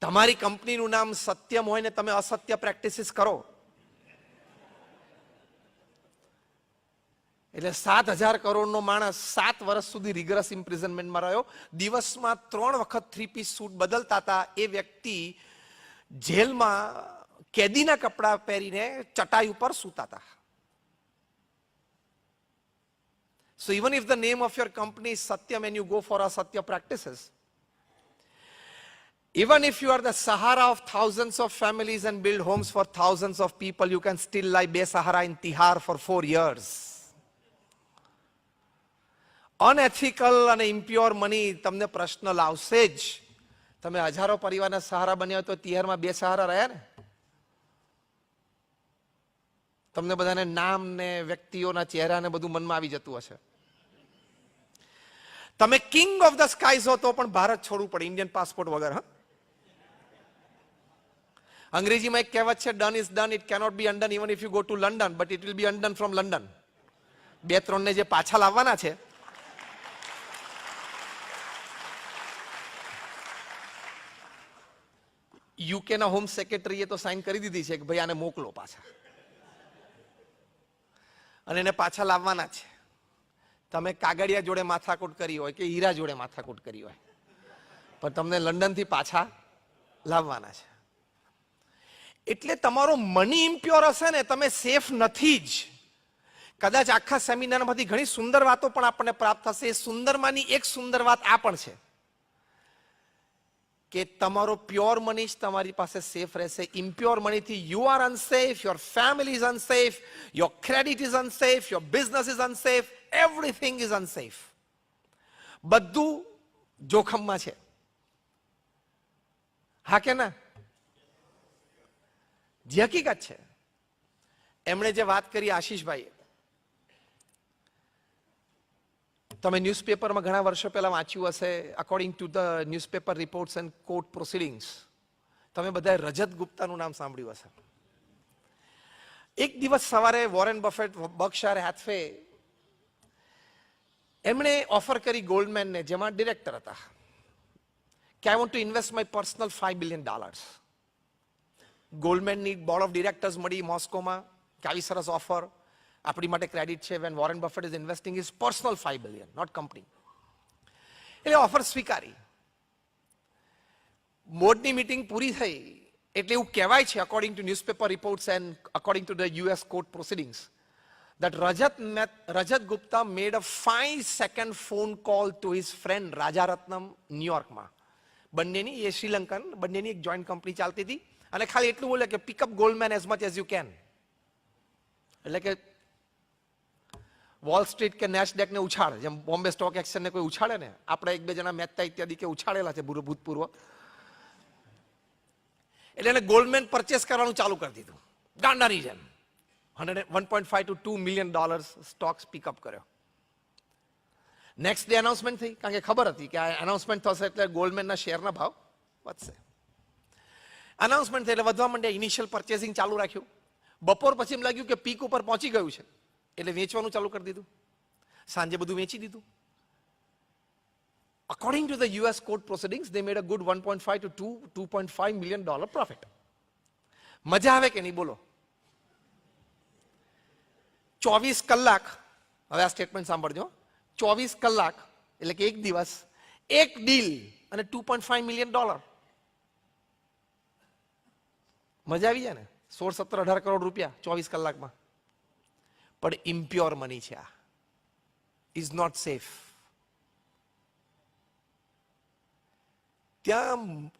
તમારી કંપનીનું નામ સત્યમ હોય ને તમે અસત્ય પ્રેક્ટિસિસ કરો એટલે 7,000 કરોડનો માણસ 7 વર્ષ સુધી રિગરસ ઇમ્પ્રિઝનમેન્ટમાં રહ્યો. દિવસમાં 3 વખત 3-piece સૂટ બદલતા હતા. એ વ્યક્તિ જેલમાં કેદીના કપડા પહેરીને ચટાઈ ઉપર સૂતા હતા. So even if the name of your company is Satyam and you go for asatya practices, even if you are the Sahara of thousands of families and build homes for thousands of people, you can still lie Besahara in Tihar for 4 years. Unethical and impure money તમને પ્રશ્ન લાવશે જ. તમે હજારો પરિવારના સહારા બન્યા તો તિહારમાં બેસહારા રહ્યા ને. તમને બધાને નામ ને વ્યક્તિઓના ચહેરા ને બધું મનમાં આવી જતું હશે. તમે કિંગ ઓફ ધ સ્કાઈઝ હો તો પણ ભારત છોડવું પડે ઇન્ડિયન પાસપોર્ટ વગર. હા, અંગ્રેજીમાં એક કહેવત છે, done is done, it cannot B અનડન even if you go to London, but it will be અનડન from London. 2-3 ને જે પાછા લાવવાના છે યુકે ના હોમ સેક્રેટરીએ તો સાઇન કરી દીધી છે કે ભાઈ આને મોકલો પાછા, અને એને પાછા લાવવાના છે. તમે કાગડિયા જોડે માથાકૂટ કરી હોય કે હીરા જોડે માથાકૂટ કરી હોય, પણ તમને લંડન થી પાછા લાવવાના છે. એટલે તમારો મની ઇમ્પ્યોર હશે ને, તમે સેફ નથી જ. કદાચ આખા સેમિનારમાંથી ઘણી સુંદર વાતો પણ આપણને પ્રાપ્ત થશે. એ સુંદરમાંની એક સુંદર વાત આ પણ છે કે તમારો પ્યોર મની જ તમારી પાસે સેફ રહેશે. ઇમ્પ્યોર મનીથી you are unsafe, your family is unsafe, your credit is unsafe, your business is unsafe, everything is unsafe. બધું જોખમમાં છે. હા કે ના? જે હકીકત છે. એમણે જે વાત કરી આશીષભાઈએ, તમે ન્યૂઝપેપરમાં ઘણા વર્ષો પહેલા વાંચ્યું હશે, according to the newspaper reports and court proceedings, તમે બધાએ રજત ગુપ્તાનું નામ સાંભળ્યું હશે. એક દિવસ સવારે વોરેન બફેટ, બર્કશાયર હેથવે, એમણે ઓફર કરી ગોલ્ડમેનને, જેમાં ડિરેક્ટર હતા, કે I want to invest my personal $5 billion. ગોલ્ડમેનની બોર્ડ ઓફ ડિરેક્ટર્સ મળી મોસ્કોમાં કે આવી સરસ ઓફર, આપણી માટે ક્રેડિટ છે. When Warren Buffett is investing his personal $5 billion, not company. એટલે ઓફર સ્વીકારી. બોર્ડની મીટિંગ પૂરી થઈ એટલે એવું કહેવાય છે, according to newspaper reports and according to the US court proceedings, that Rajat Gupta made a 5-second phone call to his friend Rajaratnam, ન્યુયોર્કમાં. બંનેની, એ શ્રીલંકન, બંનેની એક જોઈન્ટ કંપની ચાલતી હતી, અને ખાલી એટલું બોલે કે pick up Goldman as much as you can. એટલે કે વોલ સ્ટ્રીટ કે નેસ્ડેક ને ઉછાળ, જેમ બોમ્બે સ્ટોક એક્સચેન્જ ને કોઈ ઉછાળે ને, આપણે 1-2 જણા મહેતા ઇત્યાદિ કે ઉછાળેલા છે ભૂતપૂર્વ. એટલે એને ગોલ્ડમેન પરચેસ કરવાનું ચાલુ કરી દીધું ગાંડાની જેમ. $1.5 to $2 million સ્ટોક્સ પિકઅપ કર્યો. નેક્સ્ટ ડે અનાઉન્સમેન્ટ થઈ, કારણ કે ખબર હતી કે આ અનાઉન્સમેન્ટ થશે એટલે ગોલ્ડમેનના શેરના ભાવ વધશે. અનાઉન્સમેન્ટ થઈ એટલે વધવા માંડ્યા. ઇનિશિયલ પરચેસિંગ ચાલુ રાખ્યું. બપોર પછી એમ લાગ્યું કે પીક ઉપર પહોંચી ગયું છે એટલે વેચવાનું ચાલુ કરી દીધું. સાંજે બધું વેચી દીધું. According to the US court proceedings, they made a good $1.5 to $2.5 million profit. મજા આવે કે નહીં બોલો? 24 કલાક, હવે આ સ્ટેટમેન્ટ સાંભળજો, 24 કલાક એટલે કે એક દિવસ, એક ડીલ અને $2.5 million. મજા આવી જાય ને? 16, 17, 18 કરોડ રૂપિયા 24 કલાકમાં. પણ ઇમ્પ્યોર મની છે. આ ઇઝ નોટ સેફ. ત્યાં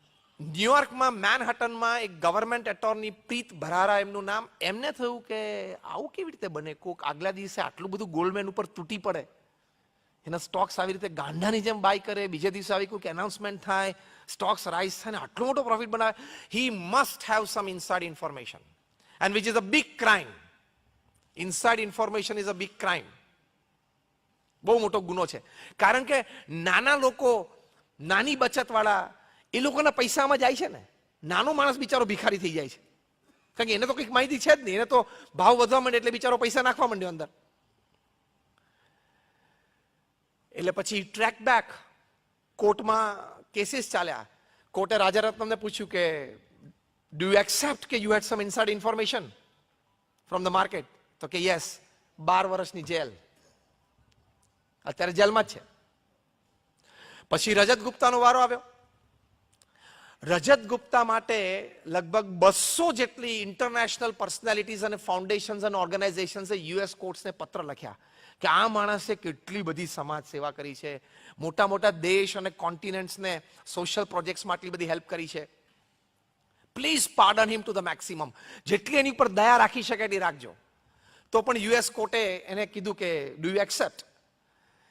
ન્યુયોર્કમાં મેનહટનમાં એક ગવર્મેન્ટ એટોર્ની પ્રીત ભરારા એમનું નામ, એમને થયું કે આવું કેવી રીતે બને, કોક આગલા દિવસે આટલું બધું ગોલ્ડમેન ઉપર તૂટી પડે, એના સ્ટોક્સ આવી રીતે ગાંડાની જેમ બાય કરે, બીજે દિવસે આવી કોઈક એનાઉન્સમેન્ટ થાય, સ્ટોક્સ રાઇઝ થાય ને આટલો મોટો પ્રોફિટ બનાવે. He must have sum inside information, and which is a big crime. Inside information is a big crime. બહુ મોટો ગુનો છે. કારણ કે નાના લોકો, નાની બચત વાળા, એ લોકોના પૈસામાં જાય છે ને. નાનો માણસ બિચારો ભિખારી થઈ જાય છે, કારણ કે એને તો કંઈક માહિતી છે જ નહીં. એને તો ભાવ વધવા માંડે એટલે બિચારો પૈસા નાખવા માંડ્યો અંદર. એટલે પછી ટ્રેક બેક, કોર્ટમાં કેસીસ ચાલ્યા. કોર્ટે રાજારત્નમને પૂછ્યું કે ડુ યુ એક્સેપ્ટ કે you had some inside information from the market? તો કે યસ, 12 વર્ષની જેલ. અત્યારે જેલમાં જ છે. પછી રજત ગુપ્તાનો વારો આવ્યો. રજત ગુપ્તા માટે લગભગ 200 જેટલી ઇન્ટરનેશનલ પર્સનાલિટીઝ અને ફાઉન્ડેશન્સ અને ઓર્ગેનાઇઝેશન્સે યુએસ કોર્ટ્સને પત્ર લખ્યા કે આ માણસે કેટલી બધી સમાજ સેવા કરી છે, મોટા મોટા દેશ અને કોન્ટિનેન્ટ્સને સોશિયલ પ્રોજેક્ટ્સમાં આટલી બધી હેલ્પ કરી છે. Please pardon him to the maximum. જેટલી એની પર દયા રાખી શકે એટલી રાખજો. તો પણ યુએસ કોર્ટે એને કીધું કે ડુ યુ એક્સેપ્ટ?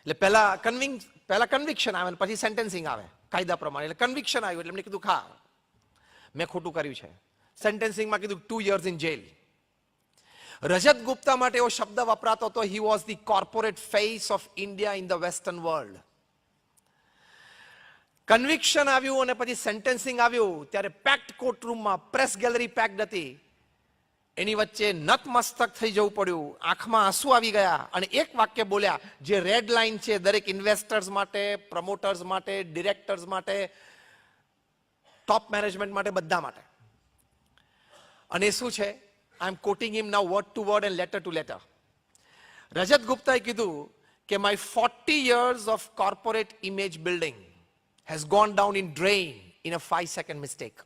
એટલે પહેલા કન્વિક્શન આવે ને પછી સેન્ટેન્સિંગ આવે કાયદા પ્રમાણે. એટલે કન્વિક્શન આવ્યું એટલે એમને કીધું હા મેં ખોટું કર્યું છે. સેન્ટેન્સિંગમાં કીધું 2 years ઇન જેલ. રજત ગુપ્તા માટે એવો શબ્દ વપરાતો હતો, he was the corporate face of India in the western world. Conviction આવ્યું અને પછી સેન્ટેન્સિંગ આવ્યું ત્યારે પેક્ડ કોર્ટરૂમમાં પ્રેસ ગેલેરી પેક્ડ હતી. એની વચ્ચે નતમસ્તક થઈ જવું પડ્યું, આંખમાં આંસુ આવી ગયા અને એક વાક્ય બોલ્યા જે રેડ લાઇન છે દરેક ઇન્વેસ્ટર્સ માટે, પ્રમોટર્સ માટે, ડિરેક્ટર્સ માટે, ટોપ મેનેજમેન્ટ માટે, બધા માટે. અને શું છે? I am quoting him now word to word and letter to letter. Rajat ગુપ્તાએ કીધું કે my 40 years of corporate image building has gone down in drain in a 5-second mistake.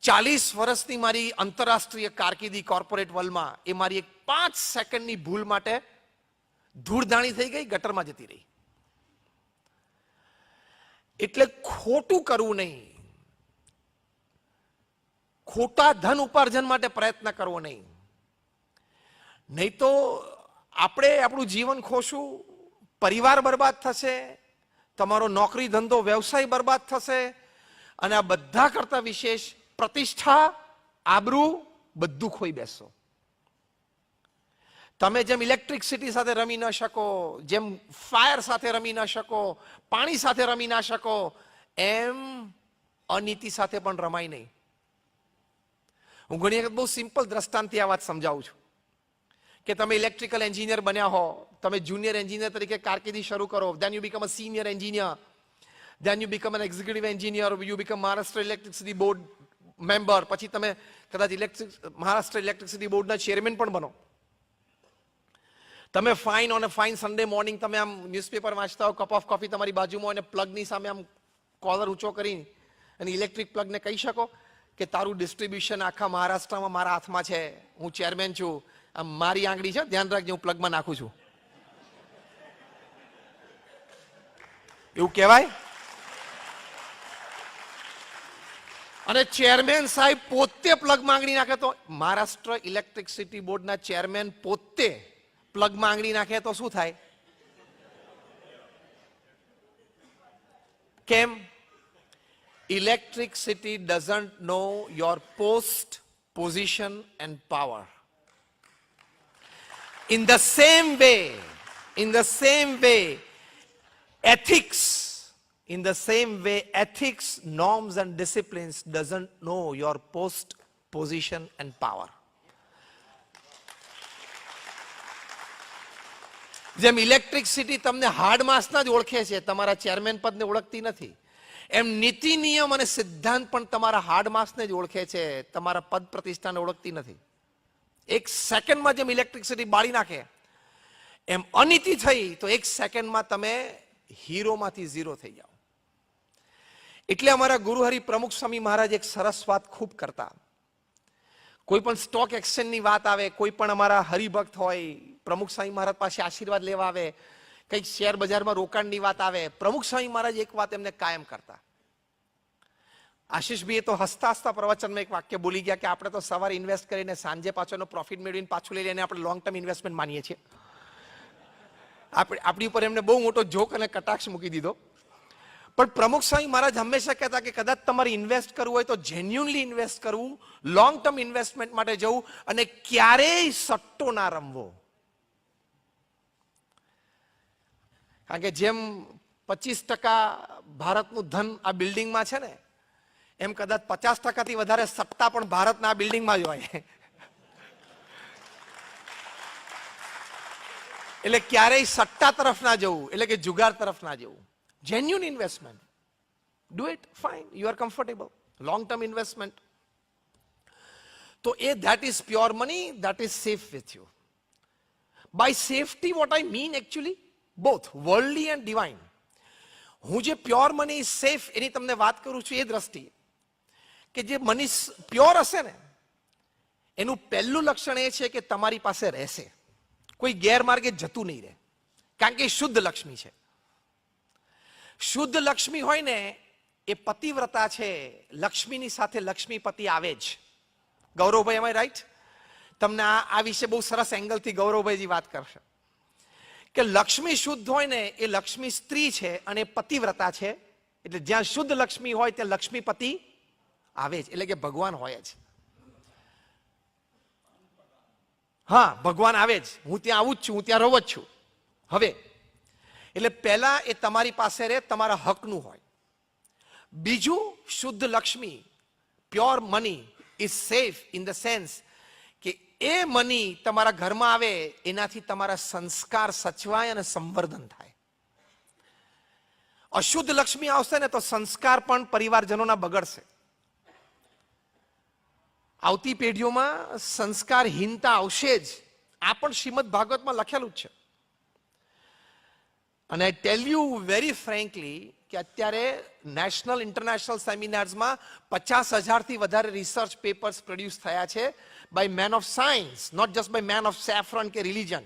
40 વર્ષની મારી આંતરરાષ્ટ્રીય કારકિર્દી કોર્પોરેટ વર્લ્ડમાં એ મારી એક 5 સેકન્ડની ભૂલ માટે ધૂળધાણી થઈ ગઈ, ગટરમાં જતી રહી. એટલે ખોટું કરવું નહીં, ખોટા ધન ઉપાર્જન માટે પ્રયત્ન કરવો નહીં. નહીં તો આપણે આપણું જીવન ખોશું, પરિવાર બરબાદ થશે, તમારો નોકરી ધંધો વ્યવસાય બરબાદ થશે અને આ બધા કરતા વિશેષ પ્રતિષ્ઠા, આબરૂ બધું ખોઈ બેસશો. તમે જેમ ઇલેક્ટ્રિસિટી સાથે રમી ન શકો, જેમ ફાયર સાથે રમી ન શકો, પાણી સાથે રમી ના શકો, એમ અનીતિ સાથે પણ રમાય નહીં. હું ઘણી વખત બહુ સિમ્પલ દ્રષ્ટાંતથી આ વાત સમજાવું છું કે તમે ઇલેક્ટ્રિકલ એન્જિનિયર બન્યા હો, તમે જુનિયર એન્જિનિયર તરીકે કારકિર્દી શરૂ કરો, then you become a senior engineer, then you become an executive engineer, you become Maharashtra Electricity Board member, પછી તમે કદાચ મહારાષ્ટ્ર ઇલેક્ટ્રિસિટી બોર્ડના ચેરમેન પણ બનો. તમે fine on a fine Sunday morning તમે આમ ન્યૂઝપેપર વાંચતા હો, કપ ઓફ કોફી તમારી બાજુમાં અને પ્લગની સામે આમ કોલર ઊંચો કરી અને ઇલેક્ટ્રિક પ્લગને કહી શકો કે તારું ડિસ્ટ્રીબ્યુશન આખા મહારાષ્ટ્રમાં મારા હાથમાં છે, હું ચેરમેન છું, આમ મારી આંગળી છે, ધ્યાન રાખજે હું પ્લગમાં નાખું છું. એવું કહેવાય? અને ચેરમેન સાહેબ પોતે પ્લગ માંગણી નાખે તો, મહારાષ્ટ્ર ઇલેક્ટ્રિસિટી બોર્ડના ચેરમેન પોતે પ્લગ માંગણી નાખે તો શું થાય? કેમ? Electricity doesn't know your post, position end power. In the same way, ethics, norms and disciplines doesn't know your post, position and power. જેમ ઇલેક્ટ્રિસિટી તમને હાર્ડ માસના જ ઓળખે છે, તમારા ચેરમેન પદને ઓળખતી નથી, એમ નીતિ નિયમ અને સિદ્ધાંત પણ તમારા હાર્ડ માસને જ ઓળખે છે, તમારા પદ પ્રતિષ્ઠાને ઓળખતી નથી. એક સેકન્ડમાં જેમ ઇલેક્ટ્રિસિટી બાળી નાખે એમ અનીતિ થઈ તો એક સેકન્ડમાં તમે હીરોમાંથી ઝીરો થઈ જાઓ. એટલે અમારા ગુરુહરિ પ્રમુખ સ્વામી મહારાજ એક સરસ વાત ખૂબ કરતા. કોઈ પણ સ્ટોક એક્સચેન્જની વાત આવે, કોઈ પણ અમારા હરિભક્ત હોય પ્રમુખ સ્વામી મહારાજ પાસે આશીર્વાદ લેવા આવે, કંઈક શેર બજારમાં રોકાણની વાત આવે, પ્રમુખ સ્વામી મહારાજ એક વાત એમને કાયમ કરતા. આશીષભાઈ તો હસતા હસતા પ્રવચનમાં એક વાક્ય બોલી ગયા કે આપણે તો સવારે ઇન્વેસ્ટ કરીને સાંજે પાછોનો પ્રોફિટ મેળવીને પાછું લઈ લઈને આપણે લોંગ ટર્મ ઇન્વેસ્ટમેન્ટ માનીએ છીએ. આપણી ઉપર એમને બહુ મોટો જોક અને કટાક્ષ મૂકી દીધો. પણ પ્રમુખ સ્વામી મહારાજ હંમેશા કહેતા કે કદાચ તમારે ઇન્વેસ્ટ કરવું હોય તો જેન્યુઅનલી ઇન્વેસ્ટ કરવું, લોંગ ટર્મ ઇન્વેસ્ટમેન્ટ માટે જવું અને ક્યારેય સટ્ટો ના રમવો. કારણ કે જેમ 25% ભારતનું ધન આ બિલ્ડિંગમાં છે ને, એમ કદાચ 50%થી વધારે સટ્ટા પણ ભારતના આ બિલ્ડિંગમાં જ હોય. એટલે ક્યારેય સટ્ટા તરફ ના જવું, એટલે કે જુગાર તરફ ના જવું. Genuine investment. Do it, fine, you are comfortable, long term investment. તો that is pure money, that is safe with you. By safety what I mean actually, both worldly and divine. હું જે પ્યોર મની સેફ એની તમને વાત કરું છું એ દ્રષ્ટિએ કે જે મની પ્યોર હશે ને એનું પહેલું લક્ષણ એ છે કે તમારી પાસે રહેશે, કોઈ ગેરમાર્ગે જતું નહીં રહે, કારણ કે એ શુદ્ધ લક્ષ્મી છે. શુદ્ધ લક્ષ્મી હોય ને એ પતિવ્રતા છે, લક્ષ્મીની સાથે લક્ષ્મીપતિ આવે જ. Gauravbhai, am I right? તમને આ વિશે બહુ સરસ એંગલથી ગૌરવભાઈજી વાત કરશે કે લક્ષ્મી શુદ્ધ હોય ને એ લક્ષ્મી સ્ત્રી છે અને પતિવ્રતા છે, એટલે જ્યાં શુદ્ધ લક્ષ્મી હોય ત્યાં લક્ષ્મીપતિ આવે જ, એટલે કે ભગવાન હોય જ. હા, ભગવાન આવે જ, હું ત્યાં આવું જ છું, હું ત્યાં રહું જ છું. હવે એટલે પહેલા એ તમારી પાસે રહે, તમારા હકનું હોય. બીજું, શુદ્ધ Lakshmi, pure money is safe in the sense કે એ મની તમારા ઘરમાં આવે એનાથી તમારા સંસ્કાર સચવાય અને સંવર્ધન થાય. અશુદ્ધ લક્ષ્મી આવશે ને તો સંસ્કાર પણ પરિવારજનોના બગડશે. આવતી પેઢીઓમાં સંસ્કારહીનતા આવશે જ. આ પણ શ્રીમદ ભાગવતમાં લખેલું જ છે. અને આઈ ટેલ યુ વેરી ફ્રેન્કલી કે અત્યારે નેશનલ ઇન્ટરનેશનલ સેમિનાર્સમાં 50,000થી વધારે રિસર્ચ પેપર્સ પ્રોડ્યુસ થયા છે by men of science, not just by men of saffron કે રિલિજન.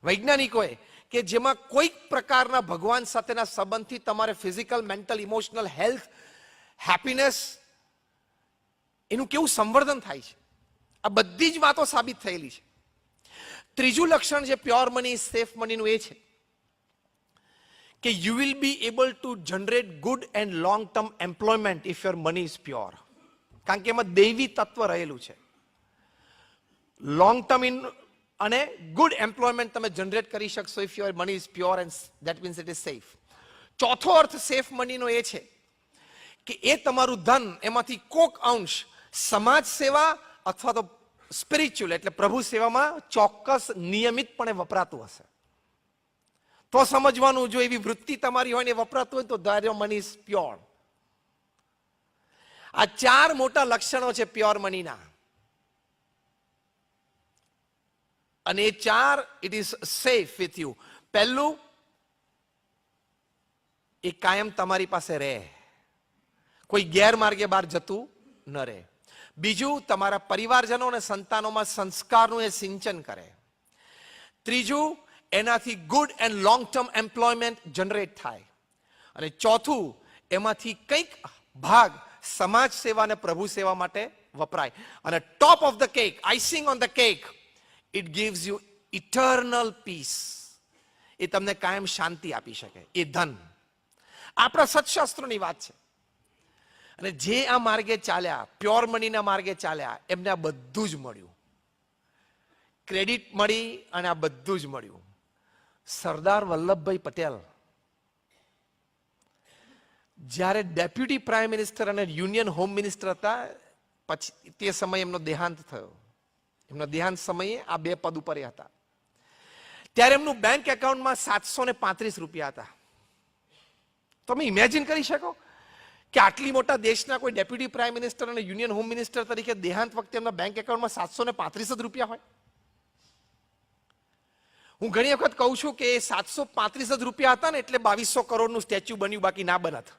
વૈજ્ઞાનિકોએ કે જેમાં કોઈક પ્રકારના ભગવાન સાથેના સંબંધથી તમારે physical, mental, emotional health, happiness એનું કેવું સંવર્ધન થાય છે, આ બધી જ વાતો સાબિત થયેલી છે. ત્રીજું લક્ષણ જે પ્યોર મની સેફ મનીનું એ છે કે you will be able to generate good and long term employment if your money is pure. કારણ કે એમાં દૈવી તત્વ રહેલું છે. લોંગ ટર્મ અને ગુડ એમ્પ્લોયમેન્ટ તમે જનરેટ કરી શકશો if your money is pure and that means it is safe. ચોથો અર્થ સેફ મનીનો એ છે કે એ તમારું ધન એમાંથી કોક અંશ સમાજ સેવા અથવા તો સ્પિરિચ્યુઅલ એટલે પ્રભુ સેવામાં ચોક્કસ નિયમિતપણે વપરાતું હશે. તો સમજવાનું, જો એવી વૃત્તિ તમારી હોય ને વપરાતું હોય તો યોર મની ઇઝ પ્યોર. આ ચાર મોટા લક્ષણો છે પ્યોર મનીના. અને એ ચાર it is safe with you. પહેલું, એ કાયમ તમારી પાસે રહે, કોઈ ગેરમાર્ગે બહાર જતું ન રહે. બીજું, તમારા પરિવારજનો અને સંતાનોમાં સંસ્કારનું એ સિંચન કરે. ત્રીજું, એનાથી good and long term employment generate થાય. અને ચોથું, એમાંથી કંઈક ભાગ સમાજ સેવા અને પ્રભુ સેવા માટે વપરાય. અને top of the cake, icing on the cake, it gives you eternal peace. એ તમને કાયમ શાંતિ આપી શકે એ ધન. આપણા સત્શાસ્ત્રોની વાત છે. અને જે આ માર્ગે ચાલ્યા, પ્યોર મનીના માર્ગે ચાલ્યા, એમને આ બધું જ મળ્યું. ક્રેડિટ મળી અને આ બધું જ મળ્યું. સરદાર વલ્લભભાઈ પટેલ જ્યારે ડેપ્યુટી પ્રાઇમ મિનિસ્ટર અને યુનિયન હોમ મિનિસ્ટર હતા, પછી તે સમયે એમનો દેહાંત થયો. એમના દેહાંત સમયે આ બે પદ ઉપર હતા. ત્યારે એમનું બેંક એકાઉન્ટમાં 735 રૂપિયા હતા. તમે ઇમેજિન કરી શકો કે આટલી મોટા દેશના કોઈ ડેપ્યુટી પ્રાઇમ મિનિસ્ટર અને યુનિયન હોમ મિનિસ્ટર તરીકે દેહાંત વખતે એમના બેંક એકાઉન્ટમાં 735 જ રૂપિયા હોય. હું ઘણી વખત કહું છું કે 735 જ રૂપિયા હતા ને એટલે 2200 કરોડનું સ્ટેચ્યુ બન્યું, બાકી ના બનત.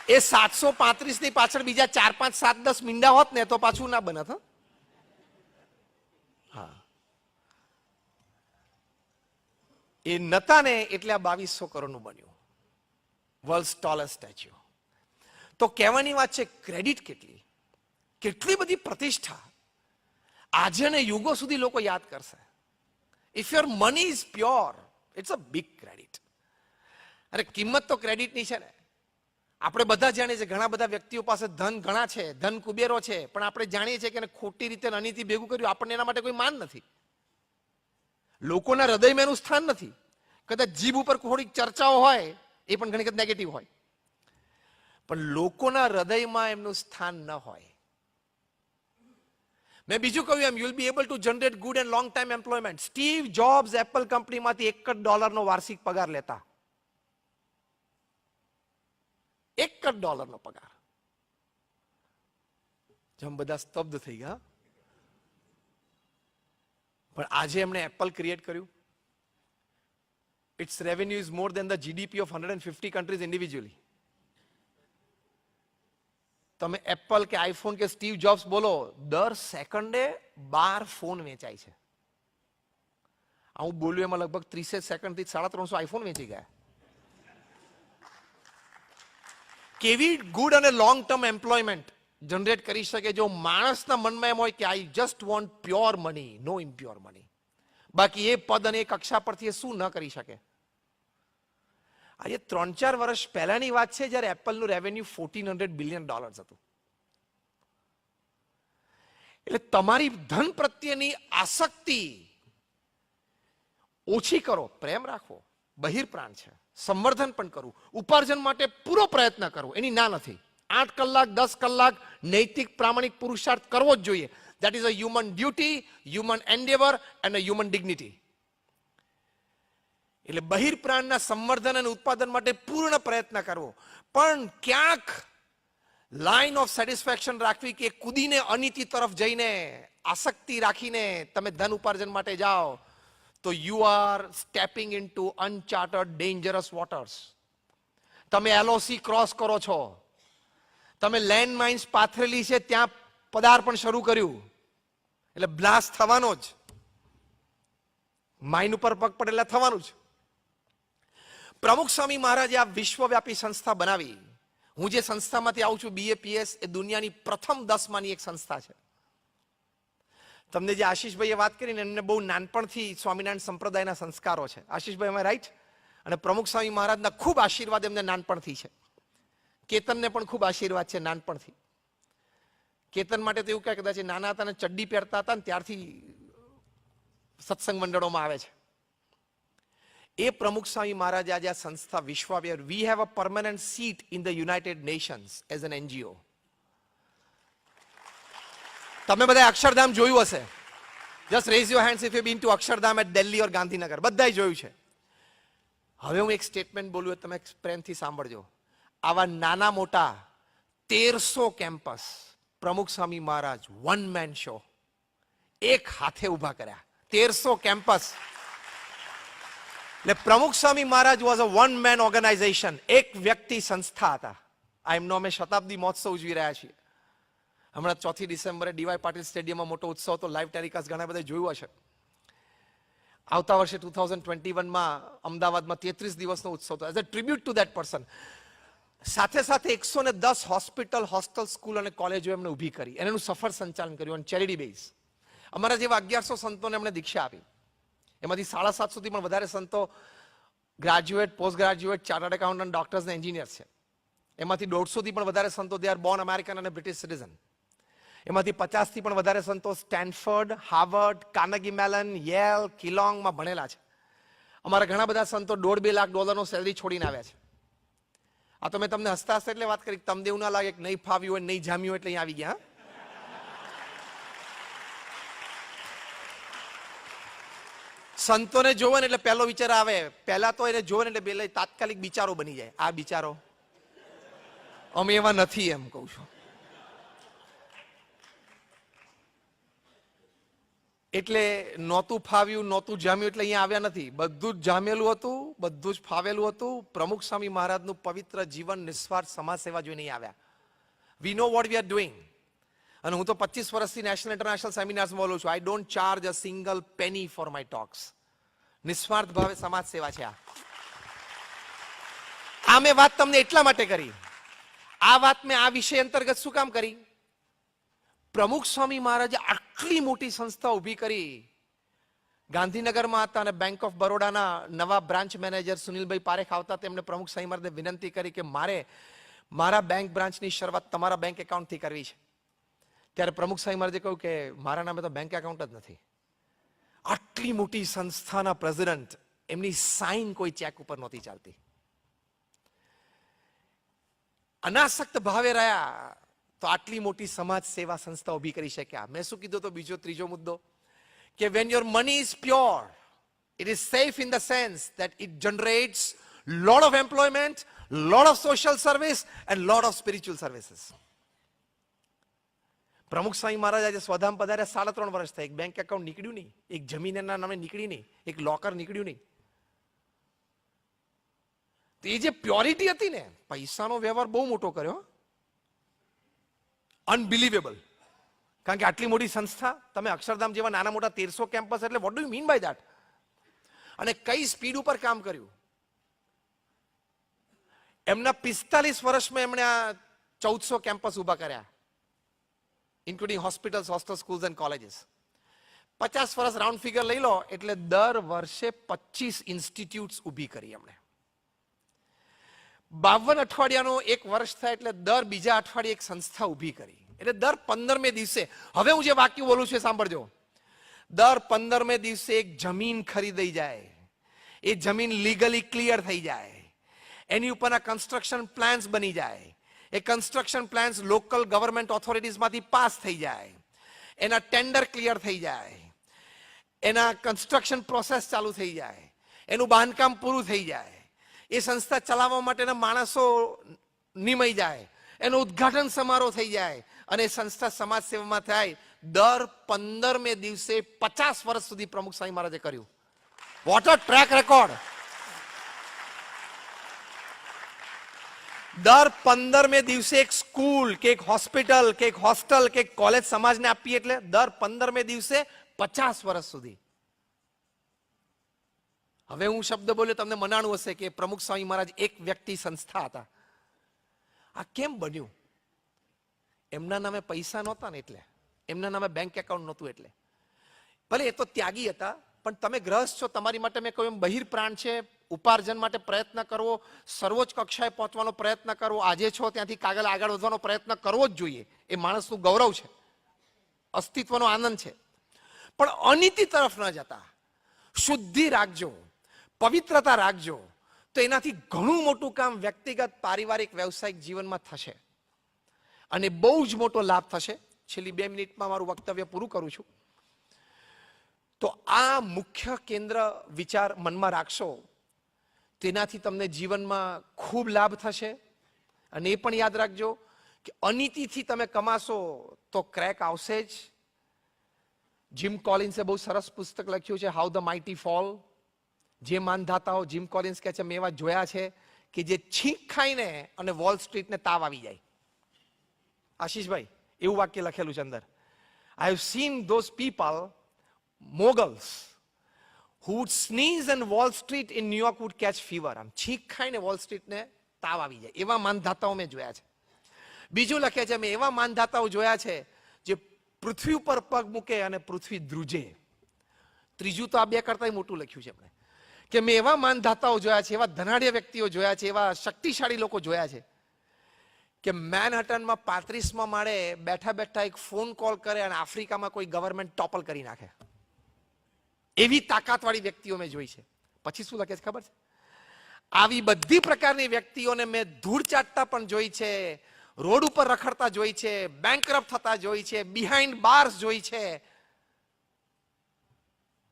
એ 735 ની પાછળ બીજા 4, 5, 7, 10 મીંડા હોત ને તો પાછું ના બનત. હા, એ નતા ને એટલે આ 2200 કરોડનું બન્યું, વર્લ્ડ્સ ટોલેસ્ટ સ્ટેચ્યુ. તો કહેવાની વાત છે, ક્રેડિટ કેટલી બધી પ્રતિષ્ઠા આજે ને યુગો સુધી લોકો યાદ કરશે. If your money is pure, it's a big credit. અરે કિંમત તો ક્રેડિટની છે ને. આપણે બધા જાણીએ છીએ, ઘણા બધા વ્યક્તિઓ પાસે ધન ઘણા છે, ધન કુબેરો છે, પણ આપણે જાણીએ છીએ કે એને ખોટી રીતે અનીતિ ભેગું કર્યું, આપણને એના માટે કોઈ માન નથી. લોકોના હૃદયમાં એનું સ્થાન નથી. કદાચ જીભ ઉપર થોડીક ચર્ચાઓ હોય એ પણ ઘણી વખત નેગેટિવ હોય, પણ લોકોના હૃદયમાં એમનું સ્થાન ન હોય. મેં બીજું કહ્યું એમ, you will be able to generate good and long time employment. Steve Jobs Apple કંપનીમાંથી $1 વાર્ષિક પગાર લેતા. $1 પગાર. જેમ બધા સ્તબ્ધ થઈ ગયા. પણ આજે એમણે એપલ ક્રિએટ કર્યું. Its revenue is more than the GDP of 150 countries individually. તમે એપલ કે આઈફોન કે સ્ટીવ જોબ્સ બોલો, દર સેકન્ડે 12 ફોન વેચાય છે. હું બોલ્યું એમાં લગભગ 30 સેકન્ડથી 350 આઈફોન વેચી ગયા. કેવી ગુડ અને લોંગ ટર્મ એમ્પ્લોયમેન્ટ જનરેટ કરી શકે જો માણસના મનમાં એમ હોય કે I just want pure money, no impure money. બાકી એ પદ અને એ કક્ષા પરથી એ શું ન કરી શકે. આજે 3-4 વર્ષ પહેલાની વાત છે જ્યારે એપલનું રેવન્યુ $1,400 બિલિયન હતું. એટલે તમારી ધન પ્રત્યેની આસક્તિ ઓછી કરો, પ્રેમ રાખવો, બહિર્પ્રાણ છે, સંવર્ધન પણ કરવું, ઉપાર્જન માટે પૂરો પ્રયત્ન કરવો, એની ના નથી. 8 કલાક 10 કલાક નૈતિક પ્રામાણિક પુરુષાર્થ કરવો જ જોઈએ. That is a human duty, human endeavour and a human dignity. એટલે બહિર્પ્રાણના સંવર્ધન અને ઉત્પાદન માટે પૂર્ણ પ્રયત્ન કરવો. પણ ક્યાંક લાઇન ઓફ સેટિસ્ફેક્શન રાખવી કે કૂદીને અનીતિ તરફ જઈને આસક્તિ રાખીને તમે ધન ઉપાર્જન માટે જાઓ તો you are stepping into uncharted dangerous waters. તમે એલઓસી ક્રોસ કરો છો, તમે લેન્ડ માઇન્સ પાથરેલી છે ત્યાં પદાર્પણ શરૂ કર્યું, એટલે બ્લાસ્ટ થવાનો જ. માઇન ઉપર પગ પડે એટલે થવાનું જ. પ્રમુખ સ્વામી મહારાજે આ વિશ્વવ્યાપી સંસ્થા બનાવી. હું જે સંસ્થામાંથી આવું છું, BAPS, એ દુનિયાની પ્રથમ 10 એક સંસ્થા છે. તમને જે આશીષભાઈએ વાત કરીને એમને બહુ નાનપણથી સ્વામિનારાયણ સંપ્રદાયના સંસ્કારો છે. આશીષભાઈ, અમે રાઈટ? અને પ્રમુખ સ્વામી મહારાજના ખૂબ આશીર્વાદ એમને નાનપણથી છે. કેતનને પણ ખૂબ આશીર્વાદ છે નાનપણથી. કેતન માટે તો એવું કહે કદાચ નાના હતા ને ચડ્ડી પહેરતા હતા ને ત્યારથી સત્સંગ મંડળોમાં આવે છે. એ પ્રમુખ સ્વામી મહારાજ આજે આ સંસ્થા વિશ્વવ્યાપી, we have a permanent seat in the United Nations as an NGO. તમે બધા અક્ષરધામ જોયું હશે. Just raise your hands if you been to Akshardham at Delhi or Gandhinagar. બધાય જોયું છે. હવે હું એક સ્ટેટમેન્ટ બોલું, તમે પ્રેમથી સાંભળજો. આવા નાના મોટા 1300 campus Pramukh Swami Maharaj one man show એક હાથે ઉભા કર્યા. 1300 કેમ્પસ. એટલે Pramukh Swami Maharaj was a one man organisation. એક વ્યક્તિ સંસ્થા હતા. આ એમનો અમે શતાબ્દી મહોત્સવ ઉજવી રહ્યા છીએ. હમણાં 4 ડિસેમ્બરે DY પાટીલ સ્ટેડિયમમાં મોટો ઉત્સવ તો લાઈવ ટેલિકાસ્ટ ઘણા બધા જોયું હશે. આવતા વર્ષે 2021માં અમદાવાદમાં 33 દિવસનો ઉત્સવ હતો as a tribute two that person. સાથે સાથે 110 હોસ્પિટલ, હોસ્ટેલ, સ્કૂલ અને કોલેજો એમને ઊભી કરી અને એનું સફળ સંચાલન કર્યું ઓન ચેરિટી બેઝ. અમારા જેવા 1100 સંતોને એમણે દીક્ષા આપી. એમાંથી 750થી પણ વધારે સંતો graduate, post graduate, chartered accountant, doctors ને એન્જિનિયર્સ છે. એમાંથી 150થી પણ વધારે સંતો દે આર બોર્ન અમેરિકન અને બ્રિટિશ સિટીઝન. એમાંથી 50થી પણ વધારે સંતો Stanford, Harvard, Carnegie melon, Yale, કિલોંગમાં ભણેલા છે. અમારા ઘણા બધા સંતો $1.5-2 લાખ સેલરી છોડીને આવ્યા છે. આ તો મેં તમને હસતા હસતા એટલે વાત કરી, તમને એવું ના લાગે કે નહીં ફાવ્યું હોય, નહીં જામ્યું હોય એટલે અહીં આવી ગયા. સંતોને જોવે ને એટલે પહેલો વિચાર આવે, પહેલા તો એને જોવે ને એટલે પેલા તાત્કાલિક બિચારો બની જાય. આ બિચારો, અમે એવા નથી એમ કહું છું. એટલે નહોતું ફાવ્યું, નહોતું જામ્યું એટલે અહીંયા આવ્યા નથી. બધું જ જામેલું હતું, બધું જ ફાવેલું હતું. પ્રમુખ સ્વામી મહારાજનું પવિત્ર જીવન, નિસ્વાર્થ સમાજ સેવા જોઈને અહીં આવ્યા. We know what we are doing. અને હું તો 25 વર્ષથી નેશનલ ઇન્ટરનેશનલ સેમિનાર્સમાં બોલું છું. I don't charge a single penny for my talks. નિસ્વાર્થ ભાવે સમાજ સેવા છે આ મેં વાત તમને એટલા માટે કરી. આ વાત મેં આ વિષય અંતર્ગત શું કામ કરી? પ્રમુખ સ્વામી મહારાજે આટલી મોટી સંસ્થા ઊભી કરી. ગાંધીનગરમાં હતા અને બેંક ઓફ બરોડાના નવા બ્રાન્ચ મેનેજર સુનિલભાઈ પારેખ આવતા. તેમણે પ્રમુખ સ્વામી મહારાજને વિનંતી કરી કે મારે મારા બેંક બ્રાન્ચની શરૂઆત તમારા બેંક એકાઉન્ટથી કરવી છે. ત્યારે પ્રમુખ સ્વામી મહારાજે કહ્યું કે મારા નામે તો બેંક એકાઉન્ટ જ નથી. આટલી મોટી સંસ્થાના પ્રેસિડેન્ટ, એમની સાઇન કોઈ ચેક ઉપર નહોતી ચાલતી. અનાસક્ત ભાવે રહ્યા. તો આટલી મોટી સમાજ સેવા સંસ્થા ઊભી કરી શક્યા. મેં શું કીધું તો બીજો ત્રીજો મુદ્દો કે when your money is pure, it is safe in the sense that it generates lot of employment, lot of social service and lot of spiritual services. પ્રમુખ સ્વામી મહારાજ આજે સ્વધામ પધાર્યા 3.5 વર્ષ થયા. એક બેંક એકાઉન્ટ નીકળ્યું નહીં, એક જમીન એના નામે નીકળી નહીં, એક લોકર નીકળ્યું નહીં. તો એ જે પ્યોરિટી હતી ને, પૈસાનો વ્યવહાર બહુ મોટો કર્યો, અનબિલીવેબલ. કારણ કે આટલી મોટી સંસ્થા, તમે અક્ષરધામ જેવા નાના મોટા 1300 કેમ્પસ, એટલે what do you mean by that? અને કઈ સ્પીડ ઉપર કામ કર્યું. એમના 45 વર્ષમાં એમણે આ 1400 કેમ્પસ ઉભા કર્યા, including hospitals, hostel, schools and colleges. 50 વર્ષ રાઉન્ડ ફિગર લઈ લો એટલે દર વર્ષે 25 ઇન્સ્ટિટ્યૂટ્સ ઊભી કરી એમણે. 52 અઠવાડિયાનો એક વર્ષ થાય એટલે દર બીજા અઠવાડિયે એક સંસ્થા ઊભી કરી. એટલે દર 15મે દિવસે, હવે હું જે વાક્ય બોલું છું સાંભળજો, દર 15મે દિવસે એક જમીન ખરીદાઈ જાય, એ જમીન લીગલી ક્લિયર થઈ જાય, એની ઉપરના કન્સ્ટ્રક્શન પ્લાન્સ બની જાય, એ કન્સ્ટ્રક્શન પ્લાન્સ લોકલ ગવર્મેન્ટ ઓથોરિટીઝમાંથી પાસ થઈ જાય, એના ટેન્ડર ક્લિયર થઈ જાય, એના કન્સ્ટ્રક્શન પ્રોસેસ ચાલુ થઈ જાય, એનું બાંધકામ પૂરું થઈ જાય, એ સંસ્થા ચલાવવા માટેના માણસો નિમાઈ જાય, એનો ઉદ્ઘાટન સમારોહ થઈ જાય અને એ સંસ્થા સમાજ સેવામાં થાય. દર 15મે દિવસે 50 વર્ષ સુધી પ્રમુખ સ્વામી મહારાજે કર્યું. What a track record. દર 15મે દિવસે એક સ્કૂલ કે એક હોસ્પિટલ કે એક હોસ્ટેલ કે એક કોલેજ સમાજને આપી, એટલે દર 15મે દિવસે 50 વર્ષ સુધી. હવે હું શબ્દ બોલ્યો, તમને મનાણું હશે કે પ્રમુખ સ્વામી મહારાજ એક વ્યક્તિ સંસ્થા હતા. આ કેમ બન્યું? એમના નામે પૈસા નહોતા ને, એટલે એમના નામે બેંક એકાઉન્ટ નહોતું. એટલે ભલે એ તો ત્યાગી હતા, પણ તમે ગ્રહસ્થ છો, તમારી માટે મેં કહ્યું એમ બહિર પ્રાણ છે. ઉપાર્જન માટે પ્રયત્ન કરવો, સર્વોચ્ચ કક્ષાએ પહોંચવાનો પ્રયત્ન કરવો, આજે છો ત્યાંથી કાગળ આગળ વધવાનો પ્રયત્ન કરવો જ જોઈએ. એ માણસનું ગૌરવ છે, અસ્તિત્વનો આનંદ છે. પણ અનીતિ તરફ ન જતા શુદ્ધિ રાખજો, પવિત્રતા રાખજો, તો એનાથી ઘણું મોટું કામ વ્યક્તિગત, પારિવારિક, વ્યવસાયિક જીવનમાં થશે અને બહુ જ મોટો લાભ થશે. છેલ્લી 2 મિનિટમાં મારું વક્તવ્ય પૂરું કરું છું. તો આ મુખ્ય કેન્દ્ર વિચાર મનમાં રાખશો, તેનાથી તમને જીવનમાં ખૂબ લાભ થશે. અને એ પણ યાદ રાખજો કે અનીતિથી તમે કમાશો તો ક્રેક આવશે જ. જીમ કોલિન્સે બહુ સરસ પુસ્તક લખ્યું છે, હાઉ ધ માઇટી ફોલ. જે માનધાતાઓ, જીમ કોલિન્સ કહે છે, મેં એવા જોયા છે કે જે છીંક ખાઈને અને વોલ સ્ટ્રીટને તાવ આવી જાય. આશીષભાઈ, એવું વાક્ય લખેલું છે અંદર. I have seen those people, Mughals, who would sneeze and Wall Street in New York would catch fever. આમ છીંક ખાઈને વોલ સ્ટ્રીટને તાવ આવી જાય. એવા માનધાતાઓ મેં જોયા છે. બીજું લખે છે, મેં એવા માનધાતાઓ જોયા છે જે પૃથ્વી ઉપર પગ મૂકે અને પૃથ્વી ધ્રુજે. ત્રીજું તો આ 2 કરતા મોટું લખ્યું છે એમણે, કે મેં એવા માનધાતાઓ જોયા છે, એવા ધનાઢ્ય વ્યક્તિઓ જોયા છે, એવા શક્તિશાળી લોકો જોયા છે કે મેનહટનમાં 35મા માળે બેઠા બેઠા એક ફોન કોલ કરે અને આફ્રિકામાં કોઈ ગવર્મેન્ટ ટોપલ કરી નાખે. એવી તાકાતવાળી વ્યક્તિઓ મેં જોઈ છે. પછી શું લખે છે ખબર છે? આવી બધી પ્રકારની વ્યક્તિઓને મેં ધૂળ ચાટતા પણ જોઈ છે, રોડ ઉપર રખડતા જોઈ છે, બેન્કરપ્ટ થતા જોઈ છે, બિહાઇન્ડ બાર્સ જોઈ છે.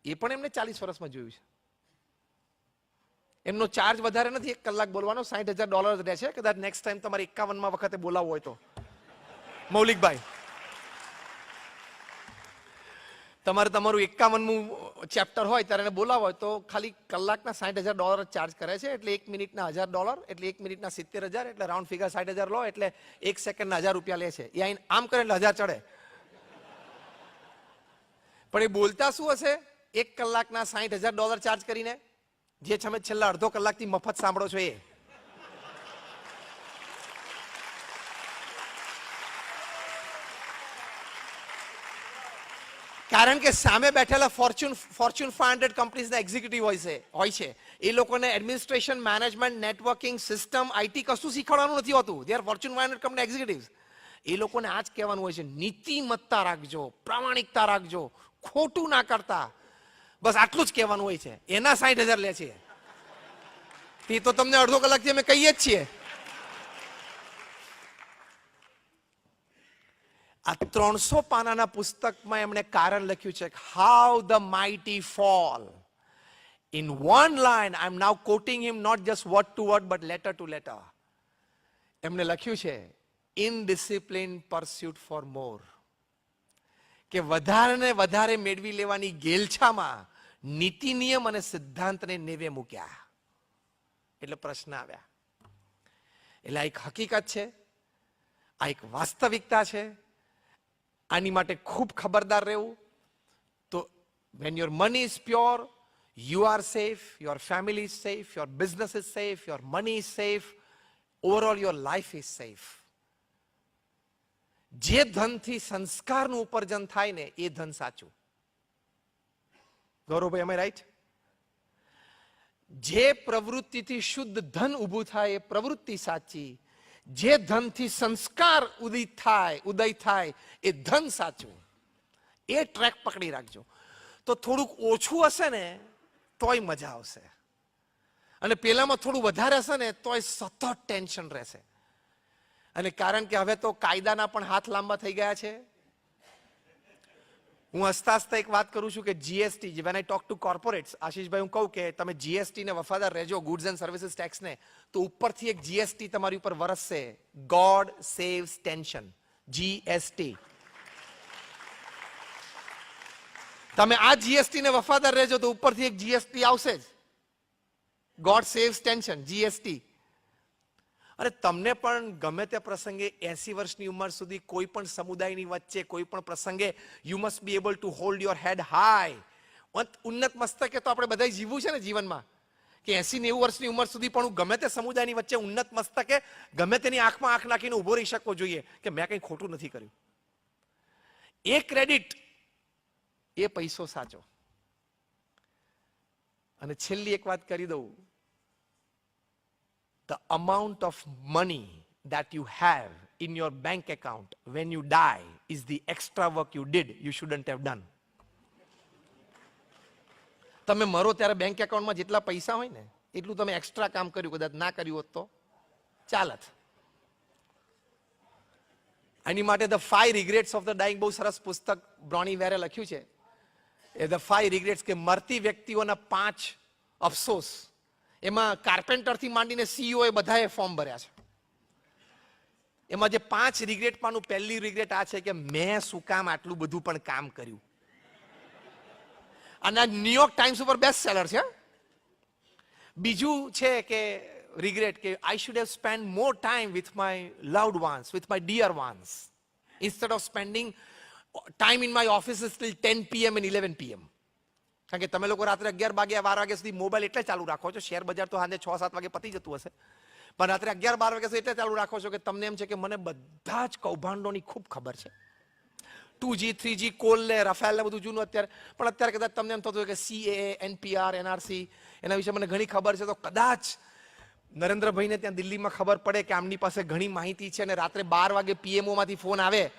એ પણ એમને 40 વર્ષમાં જોયું છે. એમનો ચાર્જ વધારે નથી, 1 કલાક બોલવાનો, $60,000 રહે છે. કદાચ નેક્સ્ટ ટાઈમ તમારે 51મા વખતે બોલાવવું હોય તો મૌલિકભાઈ, તમારે તમારું 51મું ચેપ્ટર હોય ત્યારે બોલાવો હોય તો ખાલી કલાકના $60,000 ચાર્જ કરે છે. એટલે 1 મિનિટના $1,000, એટલે 1 મિનિટના 70,000, એટલે રાઉન્ડ ફિગર 60,000 લો, એટલે 1 સેકન્ડના ₹1,000 લે છે. એ આમ કરે એટલે 1000 ચડે. પણ એ બોલતા શું હશે? 1 કલાકના $60,000 ચાર્જ કરીને, જે તમે છેલ્લા અડધો કલાકથી મફત સાંભળો છો એ. કારણ કે સામે બેઠેલા ફોર્ચ્યુન 500 કંપનીઝના એક્ઝિક્યુટિવ હોય છે. એ લોકોને administration, management, networking, system, IT કશું શીખવાડવાનું નથી હોતું. They are Fortune 500 company executives. એ લોકોને આ જ કહેવાનું હોય છે, નીતિમત્તા રાખજો, પ્રામાણિકતા રાખજો, ખોટું ના કરતા. બસ આટલું જ કહેવાનું હોય છે. એના 60,000 લે છે. તે તો તમને અડધો કલાકથી અમે કહીએ જ છીએ. આ 300 પાનાના પુસ્તકમાં એમણે કારણ લખ્યું છે, how the mighty fall. In one line, I am now quoting him not just word to word, but letter to letter. એમણે લખ્યું છે, indisciplined pursuit for more. કે વધારે ને વધારે મેળવી લેવાની ગેલછામાં નીતિ નિયમ અને સિદ્ધાંતને નેવે મૂક્યા. એટલે પ્રશ્ન આવ્યા. એટલે આ એક હકીકત છે, આ એક વાસ્તવિકતા છે. આની માટે ખૂબ ખબરદાર રહેવું. તો when your money is pure, you are safe, your family is safe, your business is safe, your money is safe, overall your life is safe. જે ધનથી સંસ્કારનું ઉપાર્જન થાય ને એ ધન સાચું. Gauravbhai, am I right? જે પ્રવૃત્તિથી શુદ્ધ ધન ઊભું થાય એ પ્રવૃત્તિ સાચી. જે ધનથી સંસ્કાર ઉદય થાય એ ધન સાચું. એ ટ્રેક પકડી રાખજો. તો થોડુંક ઓછું હશે ને તોય મજા આવશે, અને પેલામાં થોડું વધારે હશે ને તોય સતત ટેન્શન રહેશે. અને કારણ કે હવે તો કાયદાના પણ હાથ લાંબા થઈ ગયા છે. હું હસતા હસતા એક વાત કરું છું કે GST, when I talk to corporates, આશીષભાઈ, હું કહું કે તમે જીએસટી ને વફાદાર રહેજો, ગુડ્સ એન્ડ સર્વિસીસ ટેક્સ ને, તો ઉપરથી એક જીએસટી તમારી ઉપર વરસશે, ગોડ સેવ્સ ટેન્શન, જીએસટી. તમે આ જીએસટી ને વફાદાર રહેજો તો ઉપરથી એક જીએસટી આવશે જ, ગોડ સેવ્સ ટેન્શન, જીએસટી. અને તમને પણ ગમે તે પ્રસંગે 80 વર્ષની ઉંમર સુધી કોઈ પણ સમુદાયની વચ્ચે કોઈ પણ પ્રસંગે you must be able to hold your head high. ઉન્નત મસ્તકે તો આપણે બધા જીવવું છે ને જીવનમાં, કે 80-90 વર્ષની ઉંમર સુધી પણ હું ગમે તે સમુદાયની વચ્ચે ઉન્નત મસ્તકે ગમે તેની આંખમાં આંખ નાખીને ઉભો રહી શકવો જોઈએ કે મેં કંઈ ખોટું નથી કર્યું. એ ક્રેડિટ, એ પૈસો સાચો. અને છેલ્લી એક વાત કરી દઉં, the amount of money that you have in your bank account when you die is the extra work you did, you shouldn't have done. તમે મરો ત્યારે બેંક એકાઉન્ટમાં જેટલા પૈસા હોય ને એટલું તમે એક્સ્ટ્રા કામ કર્યું, કદાચ ના કર્યું હોત તો ચાલત. આની માટે the 5 regrets of the dying બહુ સરસ પુસ્તક બ્રોની વેરે લખ્યું છે. એ ધ 5 regrets, કે મરતી વ્યક્તિઓના 5 અફસોસ. એમાં કાર્પેન્ટરથી માંડીને સીઈઓ એ બધાએ ફોર્મ ભર્યા છે. એમાં જે 5 રિગ્રેટ પાનું પહેલી રિગ્રેટ આ છે કે મેં શું કામ આટલું બધું પણ કામ કર્યું. અને આ ન્યુયોર્ક ટાઈમ્સ ઉપર બેસ્ટ સેલર છે. બીજું છે કે રિગ્રેટ કે I should have spend more time with my loved ones, with my dear ones, instead of spending time in my office till 10 PM and 11 PM. કારણ કે તમે લોકો રાત્રે 11 વાગ્યા 12 વાગ્યા સુધી મોબાઈલ એટલે ચાલુ રાખો છો, શેર બજાર તો સાંજે 6-7 વાગે પતી જતું હશે, પણ રાત્રે 11-12 વાગ્યા સુધી એટલે ચાલુ રાખો છો કે તમને એમ છે કે મને બધા જ કૌભાંડોની ખૂબ ખબર છે. 2G 3G કોલ ને રફેલ ને બધું જૂનું અત્યારે, પણ અત્યારે કદાચ તમને એમ થતું હોય કે CAA, NPR, NRC એના વિશે મને ઘણી ખબર છે, તો કદાચ નરેન્દ્રભાઈને ત્યાં દિલ્હીમાં ખબર પડે કે આમની પાસે ઘણી માહિતી છે અને રાત્રે 12 વાગે PMO માંથી ફોન આવે